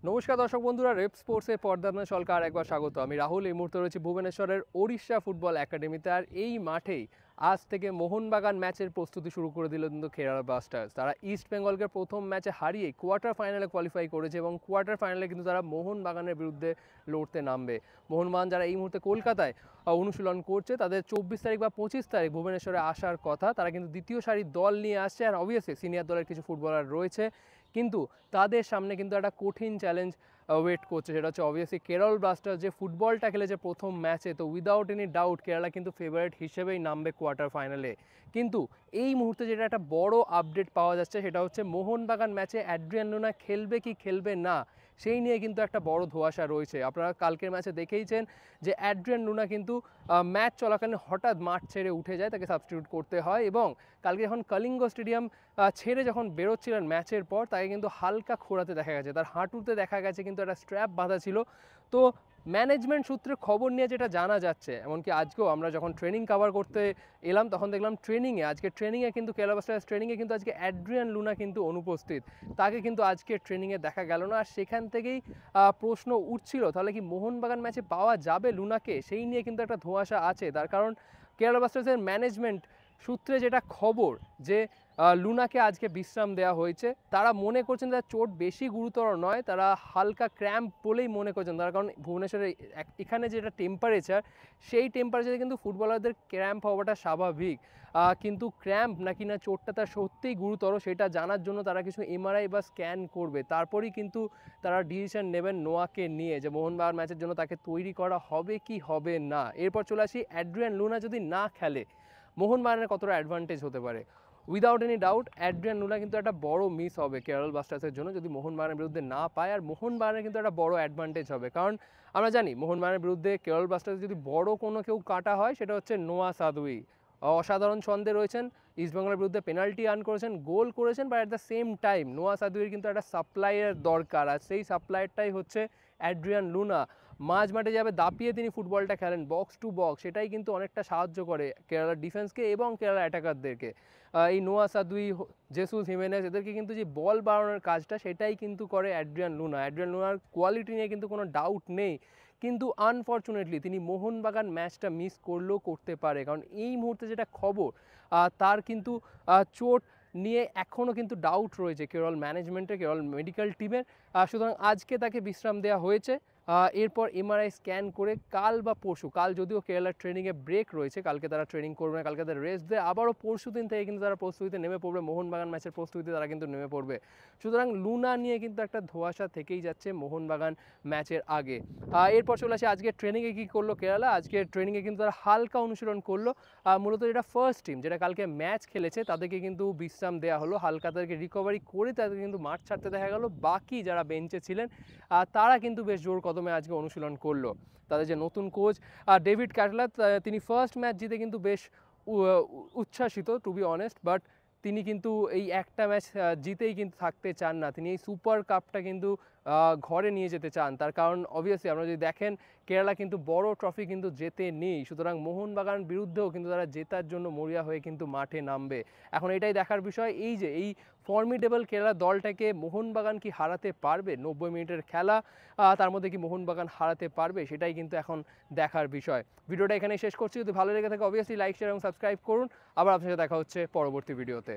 নমস্কার দর্শক বন্ধুরা, রেপ স্পোর্টসে পর্দা আপনাদের সকলকে আর একবার স্বাগত। আমি রাহুল। এই মুহূর্তে রয়েছি ভুবনেশ্বরের ওড়িশা ফুটবল একাডেমিতে। আর এই মাঠেই আজ থেকে মোহনবাগান ম্যাচের প্রস্তুতি শুরু করে দিল কিন্তু কেরালা ব্লাস্টার্স। তারা ইস্ট বেঙ্গলকে প্রথম ম্যাচে হারিয়ে কোয়ার্টার ফাইনালে কোয়ালিফাই করেছে এবং কোয়ার্টার ফাইনালে কিন্তু তারা মোহনবাগানের বিরুদ্ধে লড়তে নামবে। মোহনবাগান যারা এই মুহূর্তে কলকাতায় অনুশীলন করছে, তাদের 24 তারিখ বা 25 তারিখ ভুবনেশ্বরে আসার কথা। তারা কিন্তু দ্বিতীয় সারির দল নিয়ে আসছে, আর অবভিয়াসলি সিনিয়র দলের কিছু ফুটবলার রয়েছে, কিন্তু তাদের সামনে কিন্তু একটা কঠিন চ্যালেঞ্জ ওয়েট করছে। সেটা হচ্ছে অবভিয়াসলি কেরল ব্লাস্টার্স যে ফুটবলটা খেলেছে প্রথম ম্যাচে, তো উইদাউট এনি ডাউট কেরালা কিন্তু ফেভারিট হিসেবেই নামবে কোয়ার্টার ফাইনালে। কিন্তু এই মুহূর্তে যেটা একটা বড় আপডেট পাওয়া যাচ্ছে সেটা হচ্ছে মোহনবাগান ম্যাচে অ্যাড্রিয়ান লুনা খেলবে কি খেলবে না, সেই নিয়ে কিন্তু একটা বড় ধোঁয়াশা রয়েছে। আপনারা কালকের ম্যাচে দেখেইছেন যে অ্যাড্রিয়ান লুনা কিন্তু ম্যাচ চলাকালীন হঠাৎ মাঠ ছেড়ে উঠে যায়, তাকে সাবস্টিটিউট করতে হয়। এবং কালকে যখন কলিঙ্গ স্টেডিয়াম ছেড়ে যখন বেরোচ্ছিলেন ম্যাচের পর, তাকে কিন্তু হালকা খোঁড়াতে দেখা গেছে, তার হাঁটুতে দেখা গেছে কিন্তু একটা স্ট্র্যাপ বাঁধা ছিল। তো ম্যানেজমেন্ট সূত্রে খবর নিয়ে যেটা জানা যাচ্ছে, এমনকি আজকেও আমরা যখন ট্রেনিং কভার করতে এলাম তখন দেখলাম ট্রেনিংয়ে কিন্তু কেরালা ব্লাস্টার্স ট্রেনিংয়ে কিন্তু আজকে অ্যাড্রিয়ান লুনা কিন্তু অনুপস্থিত, তাকে কিন্তু আজকে ট্রেনিংয়ে দেখা গেল না। আর সেখান থেকেই প্রশ্ন উঠছিল তাহলে কি মোহনবাগান ম্যাচে পাওয়া যাবে লুনাকে, সেই নিয়ে কিন্তু একটা ধোঁয়াশা আছে। তার কারণ কেরালা ব্লাস্টার্সের ম্যানেজমেন্ট সূত্রে যেটা খবর যে লুনাকে আজকে বিশ্রাম দেওয়া হয়েছে, তারা মনে করছেন তার চোট বেশি গুরুতর নয়, তারা হালকা ক্র্যাম্প বলেই মনে করছেন। তার কারণ ভুবনেশ্বরের এখানে যেটা টেম্পারেচার, সেই টেম্পারেচারে কিন্তু ফুটবলারদের ক্র্যাম্প হওয়াটা স্বাভাবিক। কিন্তু ক্র্যাম্প নাকি না চোটটা তার সত্যিই গুরুতর সেটা জানার জন্য তারা কিছু এমআরআই বা স্ক্যান করবে, তারপরেই কিন্তু তারা ডিসিশন নেবেন নোয়াকে নিয়ে যে মোহনবাগান ম্যাচের জন্য তাকে তৈরি করা হবে কি হবে না। এরপর চলে আসি অ্যাড্রিয়ান লুনা যদি না খেলে মোহনবাগানের কতটা অ্যাডভান্টেজ হতে পারে। Without any doubt Adrian Luna কিন্তু একটা বড় মিস হবে কেরল ব্লাস্টার্সের জন্য যদি মোহনবাগানের বিরুদ্ধে না পায়। আর মোহনবাগানের কিন্তু একটা বড় অ্যাডভান্টেজ হবে, কারণ আমরা জানি মোহনবাগানের বিরুদ্ধে কেরল ব্লাস্টার্স যদি বড় কোনো কেউ কাটা হয় সেটা হচ্ছে নোয়া সাদুই। অসাধারণ ছন্দে রয়েছেন, ইস্টবেঙ্গলের বিরুদ্ধে পেনাল্টি আর্ন করেছেন, গোল করেছেন, but at the same time নোয়া সাদুইয়ের কিন্তু একটা সাপ্লাইয়ের দরকার, আর সেই সাপ্লাইয়ারটাই হচ্ছে অ্যাড্রিয়ান লুনা। মাঝ মাঠে যাবে দাপিয়ে তিনি ফুটবলটা খেলেন বক্স টু বক্স, সেটাই কিন্তু অনেকটা সাহায্য করে কেরালার ডিফেন্সকে এবং কেরালা অ্যাটাকারদেরকে। এই নোয়া সাদুই, জেসুস হিমেনেস, এদেরকে কিন্তু যে বল বাড়ানোর কাজটা সেটাই কিন্তু করে Adrian Luna. Adrian lunar quality নিয়ে কিন্তু কোনো ডাউট নেই, কিন্তু আনফর্চুনেটলি তিনি মোহনবাগান ম্যাচটা মিস করলেও করতে পারে, কারণ এই মুহূর্তে যেটা খবর তার কিন্তু চোট নিয়ে এখনও কিন্তু ডাউট রয়েছে কেরল ম্যানেজমেন্টের, কেরল মেডিকেল টিমের। সুতরাং আজকে তাকে বিশ্রাম দেওয়া হয়েছে। এরপর এমআরআই স্ক্যান করে কাল বা পরশু, কাল যদিও কেরালার ট্রেনিংয়ে ব্রেক রয়েছে, কালকে তারা ট্রেনিং করবে না, কালকে তারা রেস্ট দেয়, আবারও পরশু দিন থেকে কিন্তু তারা প্রস্তুতিতে নেমে পড়বে, মোহনবাগান ম্যাচের প্রস্তুতিতে তারা কিন্তু নেমে পড়বে। সুতরাং লুনা নিয়ে কিন্তু একটা ধোঁয়াশা থেকেই যাচ্ছে মোহনবাগান ম্যাচের আগে। এরপর চলে আসে আজকে ট্রেনিংয়ে কী করলো কেরালা। আজকে ট্রেনিংয়ে কিন্তু তারা হালকা অনুশীলন করলো। মূলত যেটা ফার্স্ট টিম যেটা কালকে ম্যাচ খেলেছে তাদেরকে কিন্তু বিশ্রাম দেওয়া হলো, হালকা তাদেরকে রিকভারি করে তাদেরকে কিন্তু মাঠ ছাড়তে দেখা গেল। বাকি যারা বেঞ্চে ছিলেন তারা কিন্তু বেশ জোর কদমে আজকে অনুশীলন করলো। তাদের যে নতুন কোচ ডেভিড ক্যাটলাত, তিনি ফার্স্ট ম্যাচ জিতে কিন্তু বেশ উচ্ছ্বাসিত টু বি অনেস্ট, বাট তিনি কিন্তু এই একটা ম্যাচ জিতেই কিন্তু থাকতে চান না, তিনি এই সুপার কাপটা কিন্তু ঘরে নিয়ে যেতে চান। তার কারণ অবভিয়াসলি আপনারা যদি দেখেন কেরালা কিন্তু বড় ট্রফি কিন্তু জেতে নেই, সুতরাং মোহনবাগান বিরুদ্ধেও কিন্তু তারা জেতার জন্য মরিয়া হয়ে কিন্তু মাঠে নামবে। এখন এটাই দেখার বিষয়, এই যে এই ফর্মিডেবল কেরালা দলটাকে মোহনবাগান কি হারাতে পারবে, 90 মিনিটের খেলা, তার মধ্যে কি মোহনবাগান হারাতে পারবে, সেটাই কিন্তু এখন দেখার বিষয়। ভিডিওটা এখানেই শেষ করছি, যদি ভালো লেগে থাকে অবভিয়াসলি লাইক শেয়ার এবং সাবস্ক্রাইব করুন। আবার আপনার সাথে দেখা হচ্ছে পরবর্তী ভিডিওতে।